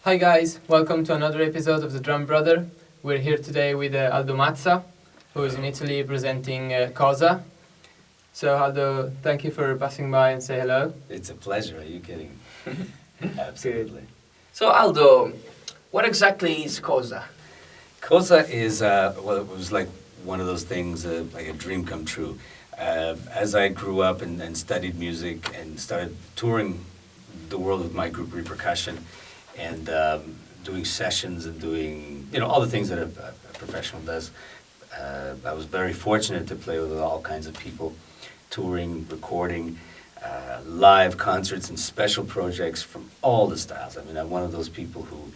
Hi guys, welcome to another episode of the Drum Brother. We're here today with Aldo Mazza, who is in Italy presenting Kosa. So Aldo, thank you for passing by and say hello. It's a pleasure, are you kidding? Absolutely. So Aldo, what exactly is Kosa? Kosa is, well, it was like one of those things, like a dream come true. As I grew up and studied music and started touring the world with my group Répercussion, and doing sessions and doing, all the things that a professional does. I was very fortunate to play with all kinds of people, touring, recording, live concerts and special projects from all the styles. I mean, I'm one of those people who,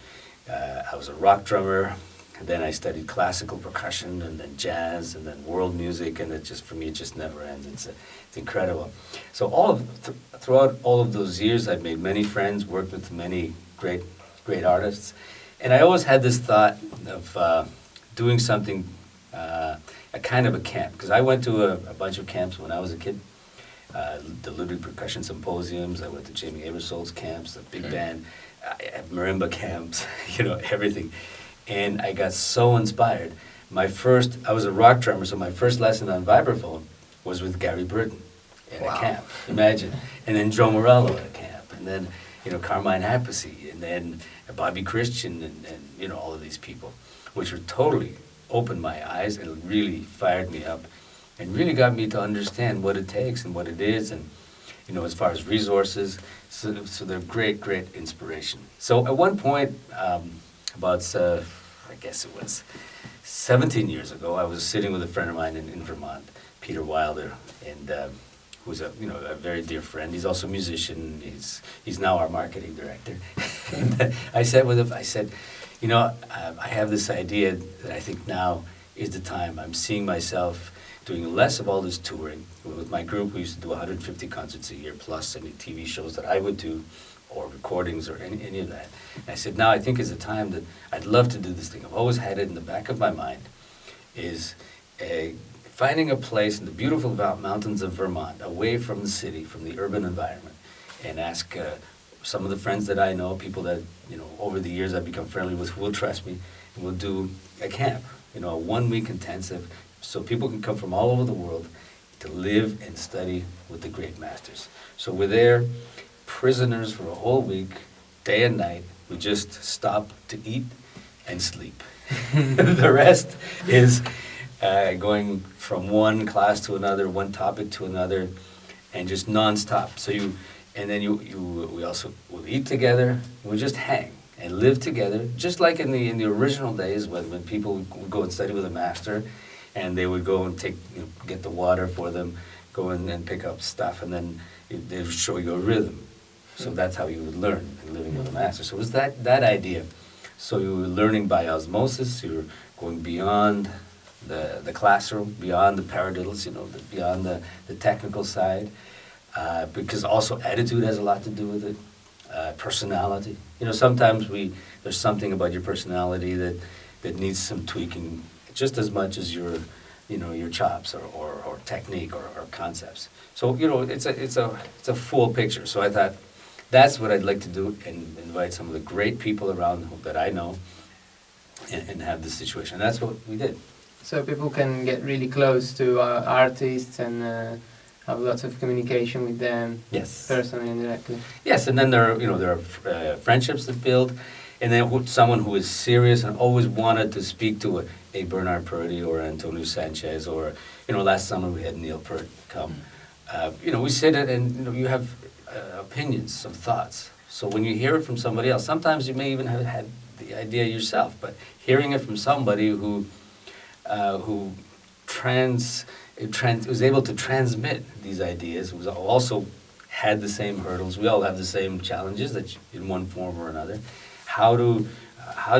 I was a rock drummer, and then I studied classical percussion, and then jazz, and then world music, and for me, it just never ends. It's incredible. So throughout all of those years, I've made many friends, worked with many great artists, and I always had this thought of doing something, a kind of a camp, because I went to a bunch of camps when I was a kid, the Ludwig Percussion Symposiums. I went to Jamie Aebersold's camps, the big band, marimba camps, everything, and I got so inspired. I was a rock drummer, so my first lesson on vibraphone was with Gary Burton in a camp. Imagine, and then Joe Morello at a camp, and then Carmine Appice, and then Bobby Christian, and all of these people, which were totally opened my eyes and really fired me up, and really got me to understand what it takes and what it is, and as far as resources. So they're great inspiration. So at one point, about I guess it was 17 years ago, I was sitting with a friend of mine in Vermont, Peter Wilder, and who's a very dear friend. He's also a musician. He's now our marketing director. And I said with him, I have this idea that I think now is the time. I'm seeing myself doing less of all this touring. With my group, we used to do 150 concerts a year, plus any TV shows that I would do, or recordings, or any of that. And I said, now I think is the time that I'd love to do this thing. I've always had it in the back of my mind, is finding a place in the beautiful mountains of Vermont, away from the city, from the urban environment, and ask some of the friends that I know, people that, over the years I've become friendly with, who will trust me, and we'll do a camp, a 1-week intensive, so people can come from all over the world to live and study with the great masters. So we're there, prisoners for a whole week, day and night. We just stop to eat and sleep. The rest is going from one class to another, one topic to another, and just nonstop. So we also will eat together. We just hang and live together, just like in the original days when people would go and study with a master, and they would go and get the water for them, go in and pick up stuff, and then they would show you a rhythm. So that's how you would learn, living with a master. So it was that idea. So you were learning by osmosis. You were going beyond the classroom, beyond the paradiddles, beyond the technical side, because also attitude has a lot to do with it, personality. Sometimes there's something about your personality that needs some tweaking, just as much as your chops or technique or concepts. So it's a full picture. So I thought that's what I'd like to do, and invite some of the great people around that I know, and have this situation. And that's what we did. So people can get really close to artists and have lots of communication with them. Yes. Personally and directly. Yes, and then there are friendships that build, and then someone who is serious and always wanted to speak to a Bernard Purdy or Antonio Sanchez, or last summer we had Neil Peart come. We sit and you have opinions, some thoughts. So when you hear it from somebody else, sometimes you may even have had the idea yourself, but hearing it from somebody who was able to transmit these ideas, who also had the same hurdles. We all have the same challenges that in one form or another. How do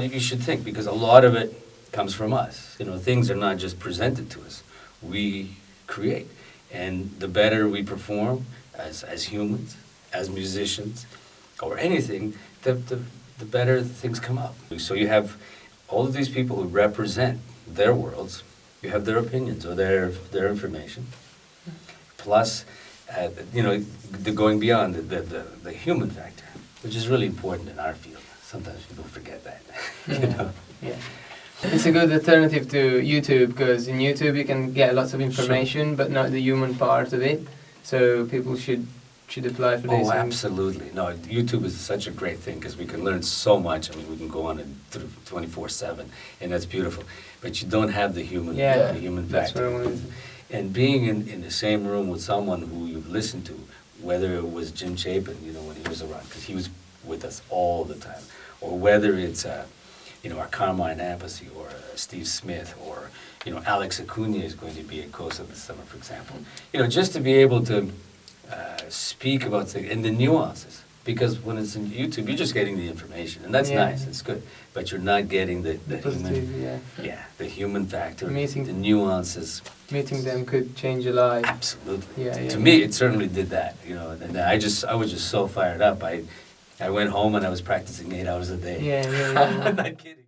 you should think, because a lot of it comes from us. Things are not just presented to us. We create, and the better we perform as humans, as musicians, or anything, the better things come up. So you have all of these people who represent their worlds. You have their opinions or their information, plus the going beyond the human factor, which is really important in our field. sometimes people forget that. Yeah. You know? Yeah. It's a good alternative to YouTube because in YouTube you can get lots of information but not the human part of it. So people should apply for this. Oh, absolutely. No, YouTube is such a great thing because we can learn so much. I mean, we can go on it 24/7, and that's beautiful. But you don't have the human that's factor. what I wanted. And being in the same room with someone who you've listened to, whether it was Jim Chapin, you know, when he was around, because he was with us all the time, or whether it's you know, our Carmine Abbasi or Steve Smith or, you know, Alex Acuna is going to be at Kosa this summer, for example. You know, just to be able to speak about things and the nuances. Because when it's in YouTube, you're just getting the information, and that's nice, it's good. But you're not getting the human, the human factor, the nuances. Meeting them could change your life. Absolutely. Yeah. To me, it certainly did that. You know, and I was just so fired up. I went home and I was practicing 8 hours a day. Yeah. I'm not kidding.